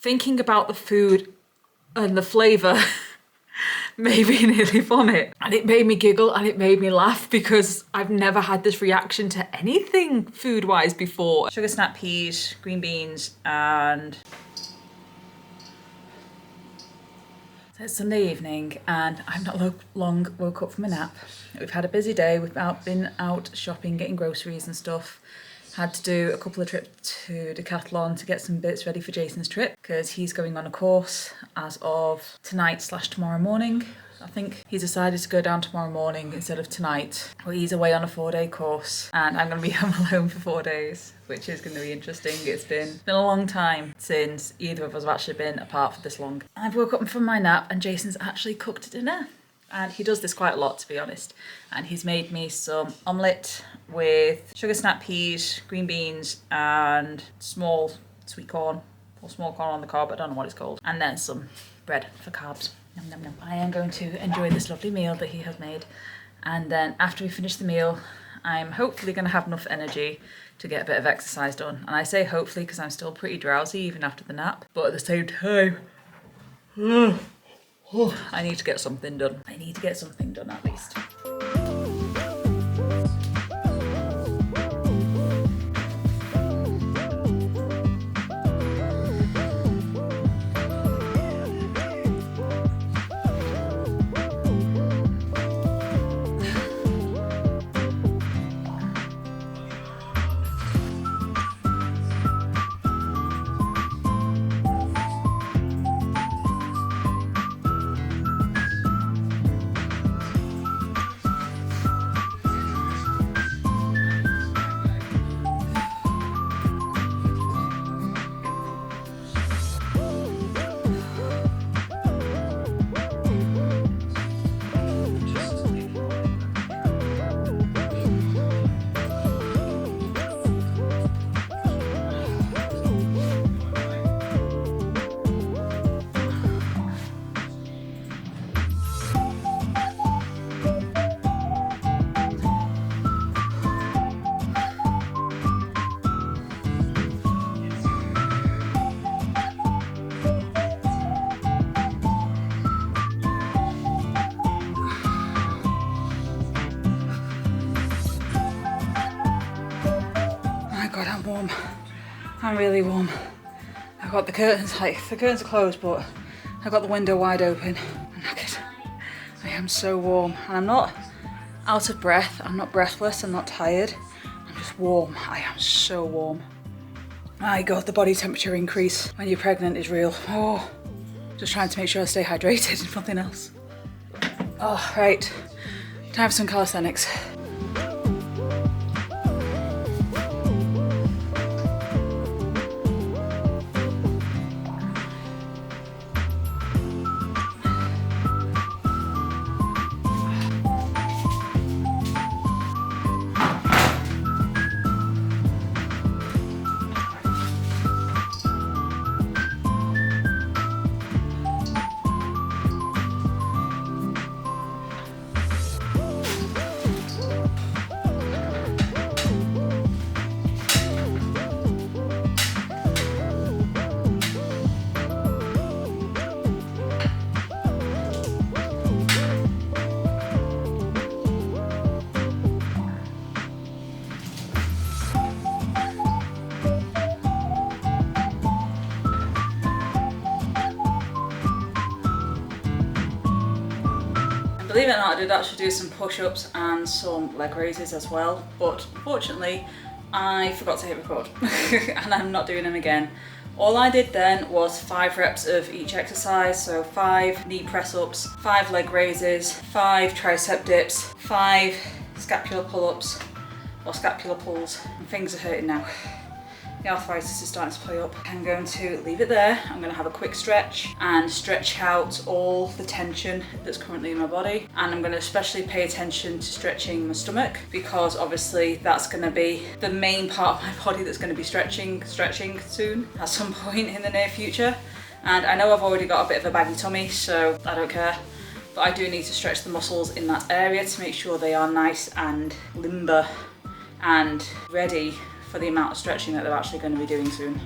thinking about the food and the flavour made me nearly vomit. And it made me giggle and it made me laugh because I've never had this reaction to anything food-wise before. Sugar snap peas, green beans, and... So it's Sunday evening and I've not long woke up from a nap. We've had a busy day, we've been out shopping, getting groceries and stuff. Had to do a couple of trips to Decathlon to get some bits ready for Jason's trip because he's going on a course as of tonight/tomorrow morning. I think he's decided to go down tomorrow morning instead of tonight. But he's away on a 4-day course and I'm going to be home alone for 4 days, which is going to be interesting. It's been a long time since either of us have actually been apart for this long. I've woke up from my nap and Jason's actually cooked dinner. And he does this quite a lot, to be honest. And he's made me some omelette with sugar snap peas, green beans, and small sweet corn, or small corn on the cob, I don't know what it's called. And then some bread for carbs. Nom, nom, nom. I am going to enjoy this lovely meal that he has made. And then after we finish the meal, I'm hopefully going to have enough energy to get a bit of exercise done. And I say hopefully because I'm still pretty drowsy even after the nap. But at the same time, I need to get something done. I need to get something done at least. God, I'm warm. I'm really warm. I've got the curtains, the curtains are closed, but I've got the window wide open. I'm knackered. I am so warm. And I'm not out of breath, I'm not breathless, I'm not tired. I'm just warm. I am so warm. My God, the body temperature increase when you're pregnant is real. Oh, just trying to make sure I stay hydrated and nothing else. Oh, right. Time for some calisthenics. Believe it or not, I did actually do some push-ups and some leg raises as well, but unfortunately I forgot to hit record and I'm not doing them again. All I did then was 5 reps of each exercise, so 5 knee press-ups, 5 leg raises, 5 tricep dips, 5 scapular pull-ups or scapular pulls. My fingers are hurting now. The arthritis is starting to play up. I'm going to leave it there. I'm going to have a quick stretch and stretch out all the tension that's currently in my body. And I'm going to especially pay attention to stretching my stomach because obviously that's going to be the main part of my body that's going to be stretching soon at some point in the near future. And I know I've already got a bit of a baggy tummy, so I don't care. But I do need to stretch the muscles in that area to make sure they are nice and limber and ready for the amount of stretching that they're actually going to be doing soon.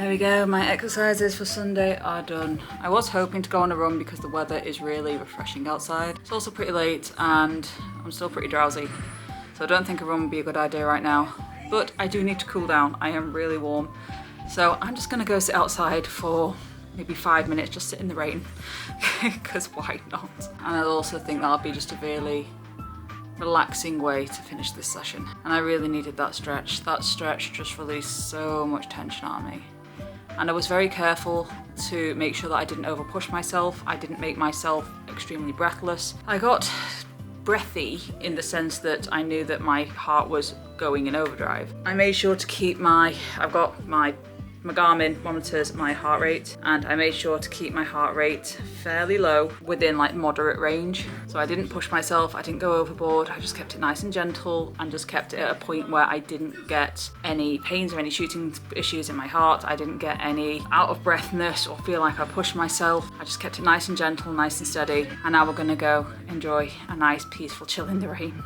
There we go, my exercises for Sunday are done. I was hoping to go on a run because the weather is really refreshing outside. It's also pretty late and I'm still pretty drowsy. So I don't think a run would be a good idea right now. But I do need to cool down. I am really warm. So I'm just gonna go sit outside for maybe 5 minutes, just sit in the rain. Because why not? And I also think that'll be just a really relaxing way to finish this session. And I really needed that stretch. That stretch just released so much tension out of me. And I was very careful to make sure that I didn't over push myself. I didn't make myself extremely breathless. I got breathy in the sense that I knew that my heart was going in overdrive. I made sure to keep I've got my Garmin monitors my heart rate, and I made sure to keep my heart rate fairly low, within like moderate range. So I didn't push myself, I didn't go overboard, I just kept it nice and gentle and just kept it at a point where I didn't get any pains or any shooting issues in my heart. I didn't get any out of breathness or feel like I pushed myself. I just kept it nice and gentle, nice and steady. And now we're gonna go enjoy a nice peaceful chill in the rain.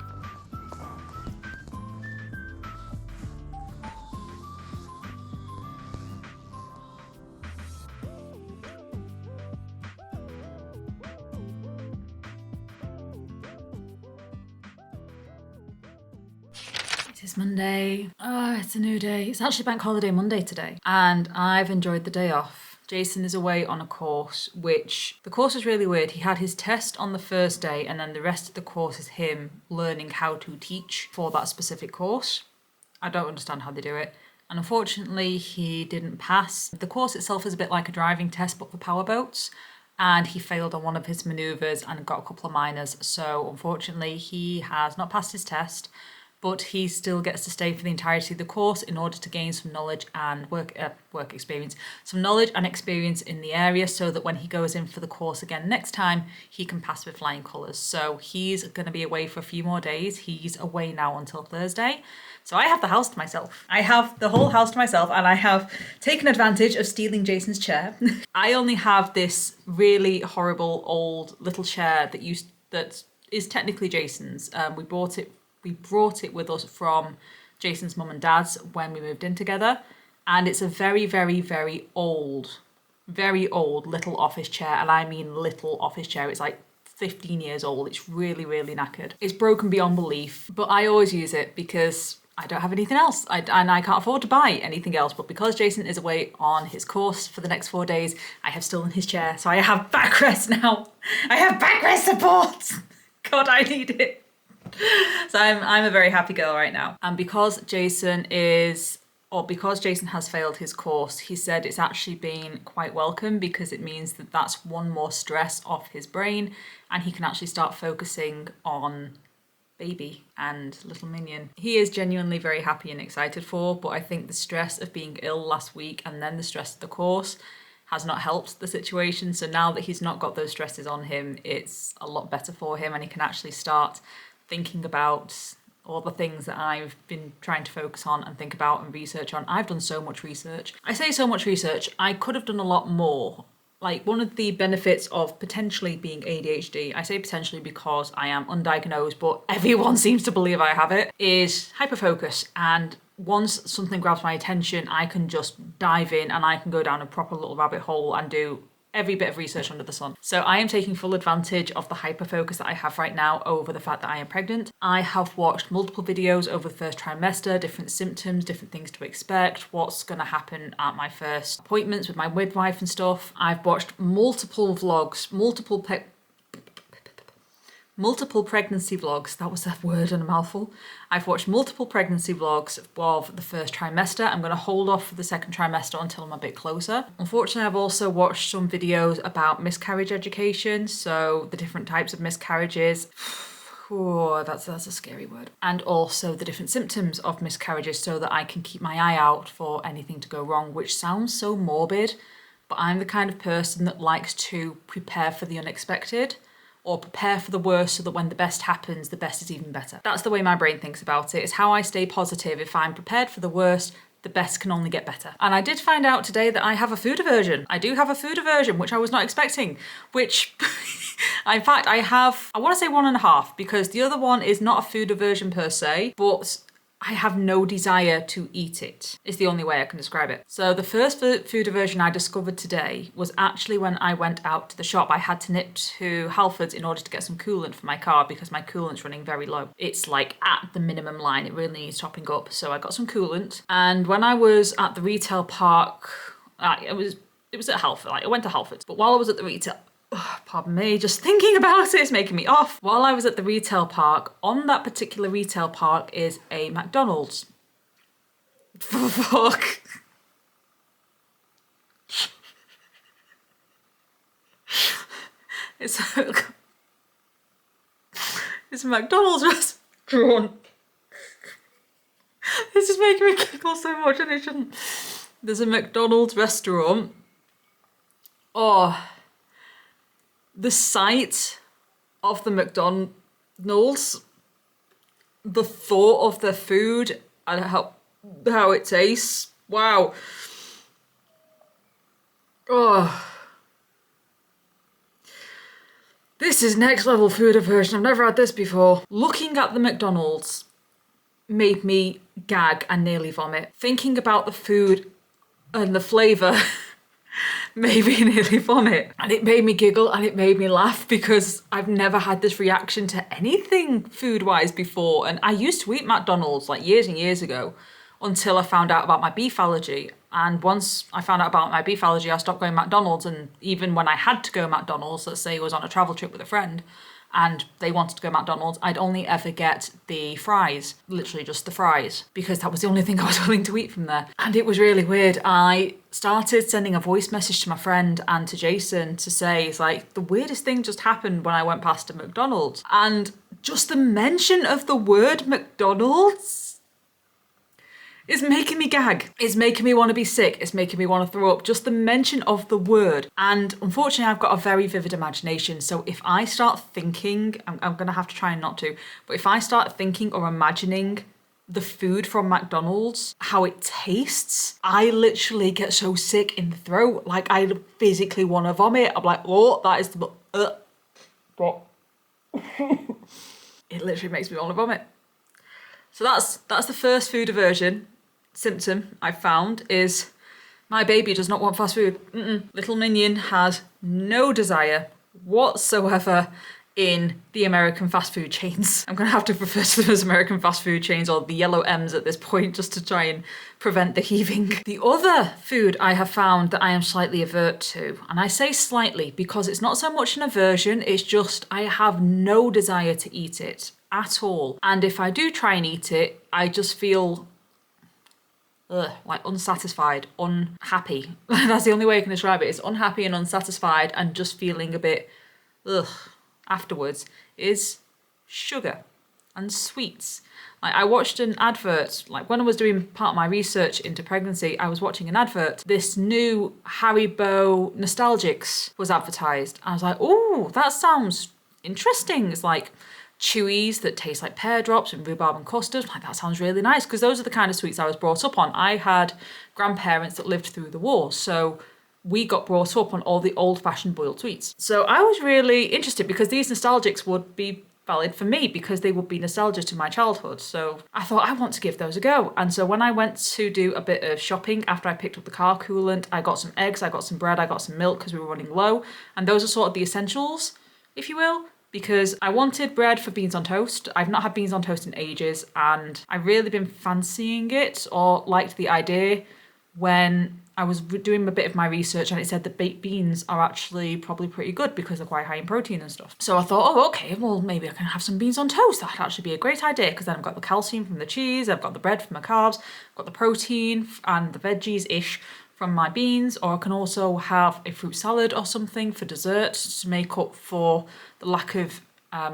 It's Monday. Oh, it's a new day. It's actually Bank Holiday Monday today, and I've enjoyed the day off. Jason is away on a course, which the course is really weird. He had his test on the first day, and then the rest of the course is him learning how to teach for that specific course. I don't understand how they do it. And unfortunately, he didn't pass. The course itself is a bit like a driving test, but for powerboats. And he failed on one of his maneuvers and got a couple of minors. So unfortunately, he has not passed his test, but he still gets to stay for the entirety of the course in order to gain some knowledge and work experience, some knowledge and experience in the area, so that when he goes in for the course again next time, he can pass with flying colours. So he's going to be away for a few more days. He's away now until Thursday. So I have the house to myself. I have the whole house to myself, and I have taken advantage of stealing Jason's chair. I only have this really horrible old little chair that is technically Jason's. We brought it with us from Jason's mum and dad's when we moved in together. And it's a very, very, very old little office chair. And I mean little office chair. It's like 15 years old. It's really, really knackered. It's broken beyond belief, but I always use it because I don't have anything else. And I can't afford to buy anything else. But because Jason is away on his course for the next 4 days, I have stolen his chair. So I have backrest now. I have backrest support. God, I need it. So I'm a very happy girl right now. And because Jason has failed his course, he said it's actually been quite welcome, because it means that that's one more stress off his brain and he can actually start focusing on baby and little minion. He is genuinely very happy and excited for, but I think the stress of being ill last week and then the stress of the course has not helped the situation. So now that he's not got those stresses on him, it's a lot better for him, and he can actually start thinking about all the things that I've been trying to focus on and think about and research on. I've done so much research. I say so much research, I could have done a lot more. Like, one of the benefits of potentially being ADHD, I say potentially because I am undiagnosed, but everyone seems to believe I have it, is hyperfocus. And once something grabs my attention, I can just dive in and I can go down a proper little rabbit hole and do every bit of research under the sun. So I am taking full advantage of the hyperfocus that I have right now over the fact that I am pregnant. I have watched multiple videos over the first trimester, different symptoms, different things to expect, what's going to happen at my first appointments with my midwife and stuff. I've watched multiple vlogs, multiple pregnancy vlogs. That was a word and a mouthful. I've watched multiple pregnancy vlogs of the first trimester. I'm going to hold off for the second trimester until I'm a bit closer. Unfortunately, I've also watched some videos about miscarriage education, so the different types of miscarriages. Oh, that's a scary word. And also the different symptoms of miscarriages, so that I can keep my eye out for anything to go wrong, which sounds so morbid, but I'm the kind of person that likes to prepare for the unexpected, or prepare for the worst, so that when the best happens, the best is even better. That's the way my brain thinks about it. It's how I stay positive. If I'm prepared for the worst, the best can only get better. And I did find out today that I have a food aversion. I do have a food aversion, which I was not expecting, which in fact, I want to say 1.5, because the other one is not a food aversion per se, but I have no desire to eat it, is the only way I can describe it. So the first food aversion I discovered today was actually when I went out to the shop. I had to nip to Halfords in order to get some coolant for my car because my coolant's running very low. It's like at the minimum line. It really needs topping up. So I got some coolant. And when I was at the retail park, it was at Halfords. Like, I went to Halfords. But while I was at the retail, pardon me, just thinking about it is making me off. While I was at the retail park, on that particular retail park is a McDonald's. Fuck. It's a McDonald's restaurant. This is making me giggle so much and it shouldn't. There's a McDonald's restaurant. Oh. The sight of the McDonald's, the thought of the food and how it tastes, wow. Oh. This is next level food aversion. I've never had this before. Looking at the McDonald's made me gag and nearly vomit. Thinking about the food and the flavour made me nearly vomit. And it made me giggle and it made me laugh because I've never had this reaction to anything food-wise before. And I used to eat McDonald's like years and years ago until I found out about my beef allergy. And once I found out about my beef allergy, I stopped going McDonald's. And even when I had to go McDonald's, let's say I was on a travel trip with a friend and they wanted to go McDonald's, I'd only ever get the fries, literally just the fries, because that was the only thing I was willing to eat from there. And it was really weird. I started sending a voice message to my friend and to Jason to say, it's like, the weirdest thing just happened when I went past a McDonald's. And just the mention of the word McDonald's is making me gag. It's making me want to be sick. It's making me want to throw up. Just the mention of the word. And unfortunately, I've got a very vivid imagination. So if I start thinking, I'm going to have to try not to, but if I start thinking or imagining the food from McDonald's, how it tastes, I literally get so sick in the throat. Like, I physically want to vomit. I'm like, oh, that is the... It literally makes me want to vomit. So that's the first food aversion symptom I've found, is my baby does not want fast food. Little minion has no desire whatsoever in the American fast food chains. I'm going to have to refer to them as American fast food chains or the yellow M's at this point just to try and prevent the heaving. The other food I have found that I am slightly avert to, and I say slightly because it's not so much an aversion, it's just I have no desire to eat it at all. And if I do try and eat it, I just feel like unsatisfied, unhappy. That's the only way I can describe it. It's unhappy and unsatisfied and just feeling a bit afterwards, is sugar and sweets. Like, I watched an advert, like when I was doing part of my research into pregnancy, I was watching an advert. This new Haribo Nostalgics was advertised. I was like, oh, that sounds interesting. It's like chewies that taste like pear drops and rhubarb and custard. Like, that sounds really nice, because those are the kind of sweets I was brought up on. I had grandparents that lived through the war, so we got brought up on all the old-fashioned boiled sweets. So I was really interested because these nostalgics would be valid for me because they would be nostalgia to my childhood. So I thought, I want to give those a go. And so when I went to do a bit of shopping after I picked up the car coolant, I got some eggs, I got some bread, I got some milk because we were running low. And those are sort of the essentials, if you will, because I wanted bread for beans on toast. I've not had beans on toast in ages and I've really been fancying it, or liked the idea, when I was doing a bit of my research and it said that baked beans are actually probably pretty good because they're quite high in protein and stuff. So I thought, oh, okay, well, maybe I can have some beans on toast. That'd actually be a great idea, because then I've got the calcium from the cheese, I've got the bread from my carbs, I've got the protein and the veggies-ish from my beans, or I can also have a fruit salad or something for dessert to make up for the lack of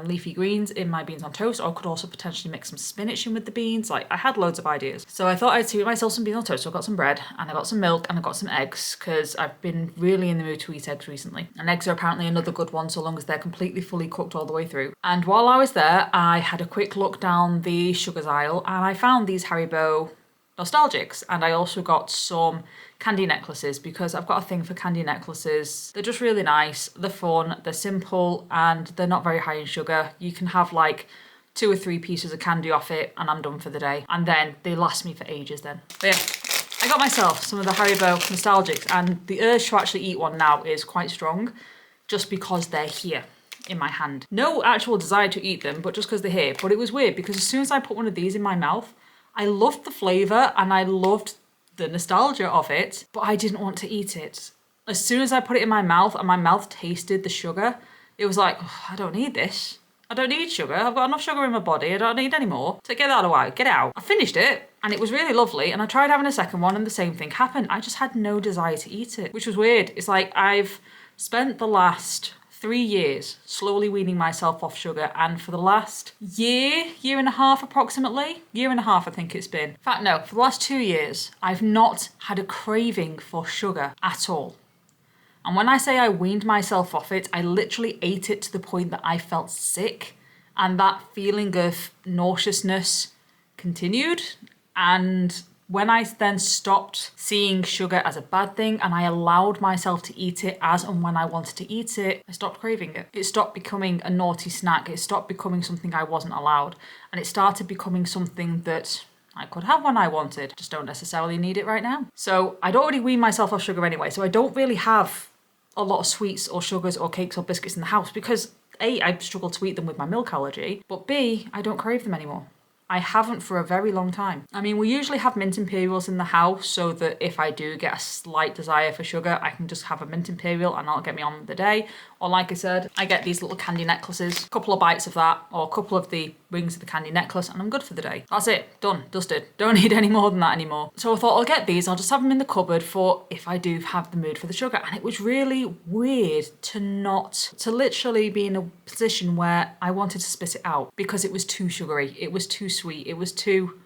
leafy greens in my beans on toast, or I could also potentially mix some spinach in with the beans. Like, I had loads of ideas. So I thought I'd treat myself some beans on toast. So I got some bread and I got some milk and I got some eggs, because I've been really in the mood to eat eggs recently. And eggs are apparently another good one so long as they're completely fully cooked all the way through. And while I was there, I had a quick look down the sugars aisle and I found these Haribo Nostalgics, and I also got some candy necklaces because I've got a thing for candy necklaces. They're just really nice, they're fun, they're simple, and they're not very high in sugar. You can have like 2 or 3 pieces of candy off it and I'm done for the day. And then they last me for ages then. But yeah, I got myself some of the Haribo Nostalgics, and the urge to actually eat one now is quite strong just because they're here in my hand. No actual desire to eat them, but just because they're here. But it was weird because as soon as I put one of these in my mouth, I loved the flavour and I loved the nostalgia of it, but I didn't want to eat it. As soon as I put it in my mouth and my mouth tasted the sugar, it was like, oh, I don't need this. I don't need sugar. I've got enough sugar in my body. I don't need any more. So get that away. Get out. I finished it and it was really lovely. And I tried having a second one and the same thing happened. I just had no desire to eat it, which was weird. It's like I've spent the last 3 years slowly weaning myself off sugar, and for the last year and a half approximately, year and a half I think it's been. In fact, no, for the last 2 years, I've not had a craving for sugar at all. And when I say I weaned myself off it, I literally ate it to the point that I felt sick, and that feeling of nauseousness continued. And when I then stopped seeing sugar as a bad thing and I allowed myself to eat it as and when I wanted to eat it, I stopped craving it. It stopped becoming a naughty snack. It stopped becoming something I wasn't allowed. And it started becoming something that I could have when I wanted. Just don't necessarily need it right now. So I'd already weaned myself off sugar anyway. So I don't really have a lot of sweets or sugars or cakes or biscuits in the house because A, I struggle to eat them with my milk allergy, but B, I don't crave them anymore. I haven't for a very long time. I mean, we usually have mint imperials in the house so that if I do get a slight desire for sugar, I can just have a mint imperial and that'll get me on with the day. Or like I said, I get these little candy necklaces, a couple of bites of that or a couple of the rings of the candy necklace and I'm good for the day. That's it, done, dusted. Don't need any more than that anymore. So I thought I'll get these, I'll just have them in the cupboard for if I do have the mood for the sugar. And it was really weird to literally be in a position where I wanted to spit it out because it was too sugary, it was too sweet, it was too,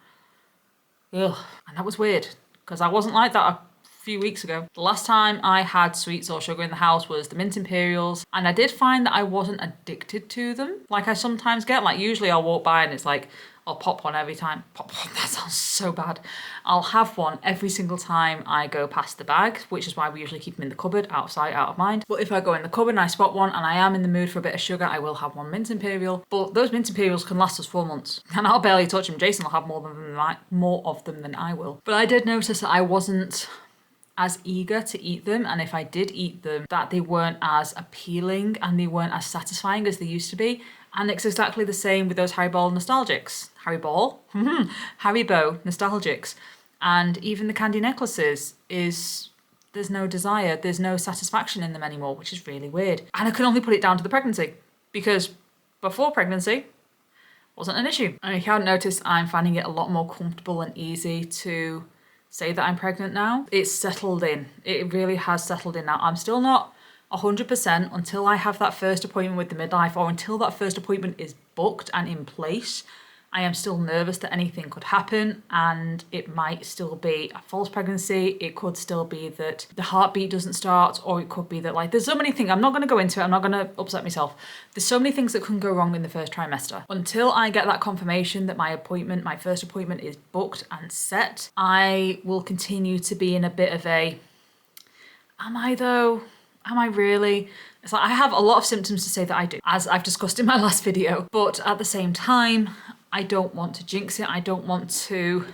ugh. And that was weird because I wasn't like that a few weeks ago. The last time I had sweets or sugar in the house was the mint imperials, and I did find that I wasn't addicted to them like I sometimes get. Like usually I'll walk by and it's like I'll pop one every time. Pop, that sounds so bad. I'll have one every single time I go past the bag, which is why we usually keep them in the cupboard, out of sight, out of mind. But if I go in the cupboard and I spot one and I am in the mood for a bit of sugar, I will have one mint imperial. But those mint imperials can last us 4 months and I'll barely touch them. Jason will have more of them than I will. But I did notice that I wasn't as eager to eat them, and if I did eat them, that they weren't as appealing and they weren't as satisfying as they used to be. And it's exactly the same with those Haribo Nostalgics. Haribo Nostalgics. And even the candy necklaces there's no desire, there's no satisfaction in them anymore, which is really weird. And I can only put it down to the pregnancy because before pregnancy wasn't an issue. And if you haven't noticed, I'm finding it a lot more comfortable and easy to say that I'm pregnant now. It's settled in. It really has settled in now. I'm still not 100% until I have that first appointment with the midwife or until that first appointment is booked and in place. I am still nervous that anything could happen and it might still be a false pregnancy. It could still be that the heartbeat doesn't start, or it could be that there's so many things. I'm not going to go into it. I'm not going to upset myself. There's so many things that can go wrong in the first trimester. Until I get that confirmation that my first appointment is booked and set, I will continue to be in a bit of a, am I though? Am I really? It's like I have a lot of symptoms to say that I do, as I've discussed in my last video, but at the same time, I don't want to jinx it. I don't want to.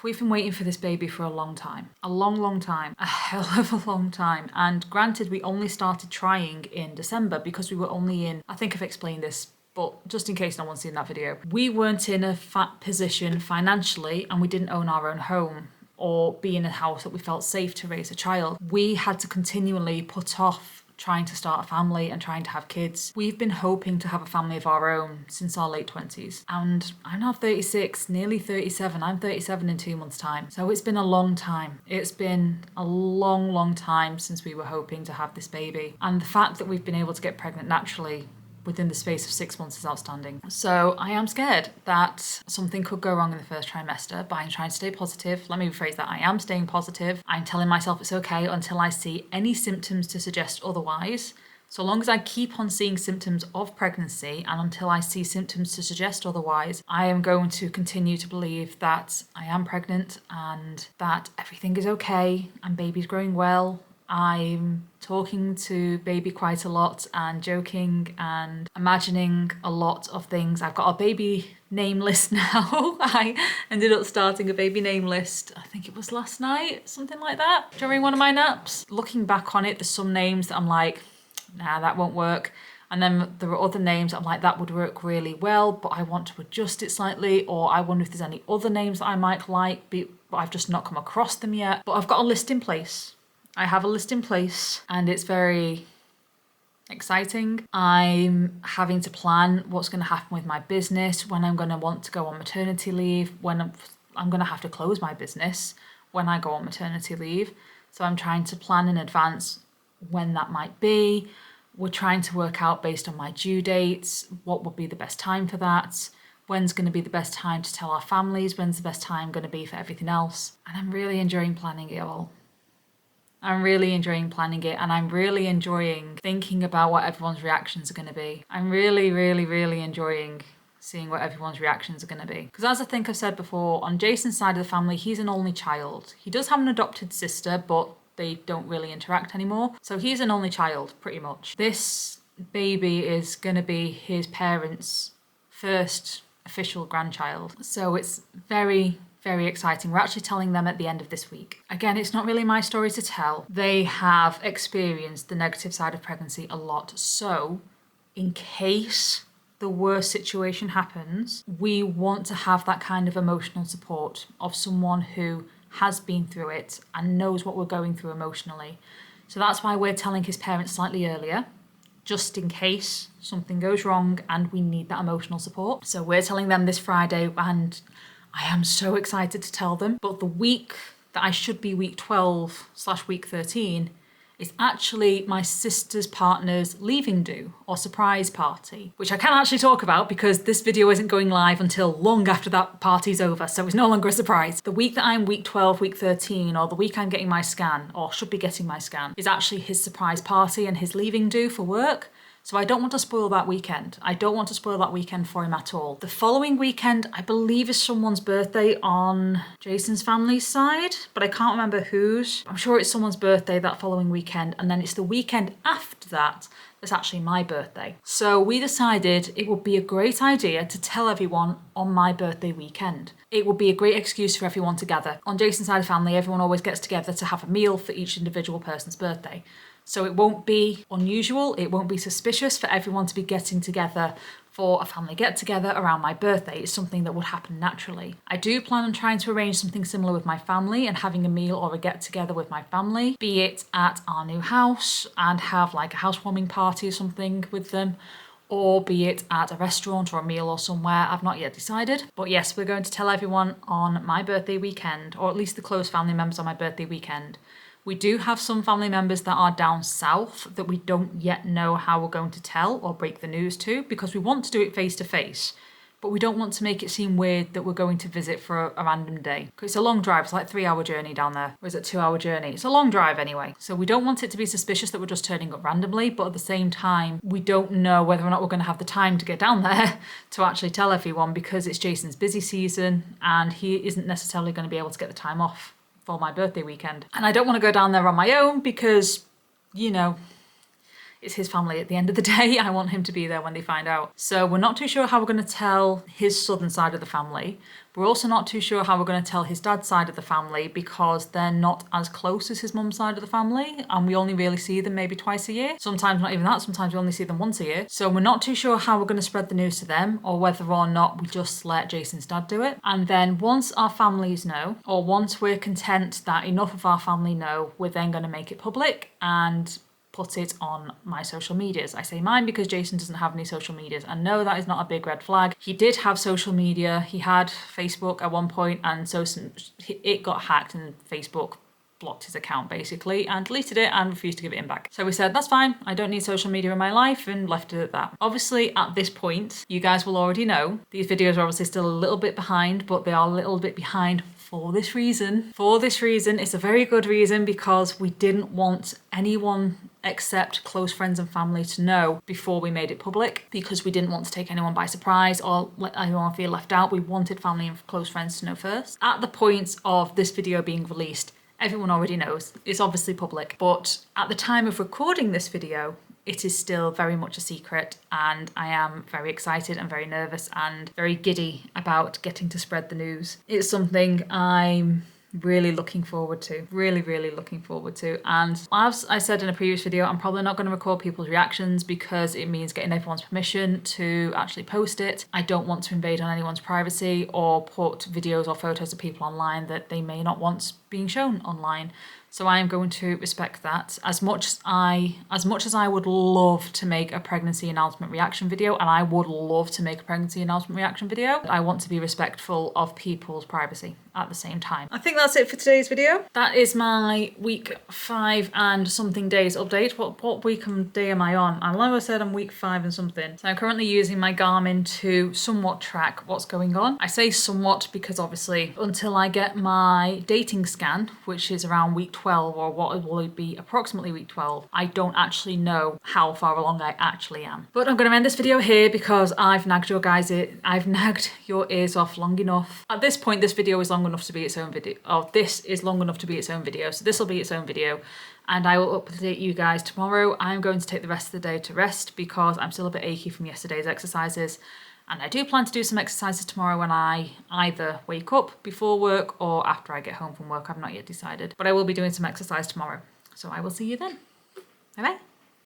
We've been waiting for this baby for a long time. A long time. A hell of a long time. And granted, we only started trying in December because we were only in, I think I've explained this, but just in case no one's seen that video, we weren't in a fat position financially and we didn't own our own home or be in a house that we felt safe to raise a child. We had to continually put off trying to start a family and trying to have kids. We've been hoping to have a family of our own since our late 20s. And I'm now 36, nearly 37. I'm 37 in 2 months' time. So it's been a long time. It's been a long time since we were hoping to have this baby. And the fact that we've been able to get pregnant naturally within the space of 6 months is outstanding. So I am scared that something could go wrong in the first trimester, but I'm trying to stay positive. Let me rephrase that. I am staying positive. I'm telling myself it's okay until I see any symptoms to suggest otherwise. So long as I keep on seeing symptoms of pregnancy and until I see symptoms to suggest otherwise, I am going to continue to believe that I am pregnant and that everything is okay and baby's growing well I'm talking to baby quite a lot and joking and imagining a lot of things. I've got a baby name list now. I ended up starting a baby name list, I think it was last night, something like that, during one of my naps. Looking back on it, there's some names that I'm like, nah, that won't work. And then there are other names I'm like, that would work really well, but I want to adjust it slightly, or I wonder if there's any other names that I might like, but I've just not come across them yet. But I've got a list in place. I have a list in place and it's very exciting. I'm having to plan what's going to happen with my business, when I'm going to want to go on maternity leave, when I'm going to have to close my business when I go on maternity leave. So I'm trying to plan in advance when that might be. We're trying to work out based on my due dates, what would be the best time for that, when's going to be the best time to tell our families, when's the best time going to be for everything else. And I'm really enjoying planning it all. I'm really enjoying planning it, and I'm really enjoying thinking about what everyone's reactions are going to be. I'm really, really, really enjoying seeing what everyone's reactions are going to be. Because as I think I've said before, on Jason's side of the family, he's an only child. He does have an adopted sister, but they don't really interact anymore. So he's an only child, pretty much. This baby is going to be his parents' first official grandchild. So it's very, very exciting. We're actually telling them at the end of this week. Again, it's not really my story to tell. They have experienced the negative side of pregnancy a lot. So in case the worst situation happens, we want to have that kind of emotional support of someone who has been through it and knows what we're going through emotionally. So that's why we're telling his parents slightly earlier, just in case something goes wrong and we need that emotional support. So we're telling them this Friday, and I am so excited to tell them. But the week that I should be week 12/week 13 is actually my sister's partner's leaving do, or surprise party, which I can't actually talk about because this video isn't going live until long after that party's over, so it's no longer a surprise. The week that I'm week 12, week 13, or the week I'm getting my scan, or should be getting my scan, is actually his surprise party and his leaving do for work. So I don't want to spoil that weekend. I don't want to spoil that weekend for him at all. The following weekend, I believe, is someone's birthday on Jason's family's side, but I can't remember whose. I'm sure it's someone's birthday that following weekend, and then it's the weekend after that that's actually my birthday. So we decided it would be a great idea to tell everyone on my birthday weekend. It would be a great excuse for everyone to gather. On Jason's side of the family, everyone always gets together to have a meal for each individual person's birthday. So it won't be unusual, it won't be suspicious for everyone to be getting together for a family get-together around my birthday. It's something that would happen naturally. I do plan on trying to arrange something similar with my family and having a meal or a get-together with my family, be it at our new house and have like a housewarming party or something with them, or be it at a restaurant or a meal or somewhere. I've not yet decided. But yes, we're going to tell everyone on my birthday weekend, or at least the close family members on my birthday weekend. We do have some family members that are down south that we don't yet know how we're going to tell or break the news to, because we want to do it face to face, but we don't want to make it seem weird that we're going to visit for a random day. Because it's a long drive, it's like a 3-hour journey down there. Or is it a 2-hour journey? It's a long drive anyway. So we don't want it to be suspicious that we're just turning up randomly, but at the same time, we don't know whether or not we're going to have the time to get down there to actually tell everyone, because it's Jason's busy season and he isn't necessarily going to be able to get the time off for my birthday weekend. And I don't want to go down there on my own because, you know, it's his family at the end of the day. I want him to be there when they find out. So we're not too sure how we're going to tell his southern side of the family. We're also not too sure how we're going to tell his dad's side of the family, because they're not as close as his mum's side of the family, and we only really see them maybe twice a year. Sometimes not even that, sometimes we only see them once a year. So we're not too sure how we're going to spread the news to them, or whether or not we just let Jason's dad do it. And then once our families know, or once we're content that enough of our family know, we're then going to make it public and put it on my social medias. I say mine because Jason doesn't have any social medias, and no, that is not a big red flag. He did have social media. He had Facebook at one point, and so it got hacked and Facebook blocked his account basically and deleted it and refused to give it him back. So we said, that's fine, I don't need social media in my life, and left it at that. Obviously at this point, you guys will already know, these videos are obviously still a little bit behind, but they are a little bit behind for this reason. For this reason, it's a very good reason, because we didn't want anyone except close friends and family to know before we made it public, because we didn't want to take anyone by surprise or let anyone feel left out. We wanted family and close friends to know first. At the point of this video being released, everyone already knows. It's obviously public. But at the time of recording this video, it is still very much a secret, and I am very excited and very nervous and very giddy about getting to spread the news. It's something I'm really looking forward to, really looking forward to. And as I said in a previous video, I'm probably not going to record people's reactions because it means getting everyone's permission to actually post it. I don't want to invade on anyone's privacy or put videos or photos of people online that they may not want being shown online. So I am going to respect that. As much as I would love to make a pregnancy announcement reaction video, and I would love to make a pregnancy announcement reaction video, I want to be respectful of people's privacy at the same time. I think that's it for today's video. That is my week 5 and something days update. What week and day am I on? I know I said I'm week 5 and something. So I'm currently using my Garmin to somewhat track what's going on. I say somewhat because obviously until I get my dating scan, which is around week 12, or what will it be, approximately week 12, I don't actually know how far along I actually am. But I'm going to end this video here because I've nagged your ears off long enough. At this point, this video is long enough to be its own video. Oh, this is long enough to be its own video. So this will be its own video. And I will update you guys tomorrow. I'm going to take the rest of the day to rest because I'm still a bit achy from yesterday's exercises. And I do plan to do some exercises tomorrow when I either wake up before work or after I get home from work. I've not yet decided. But I will be doing some exercise tomorrow. So I will see you then. Bye bye.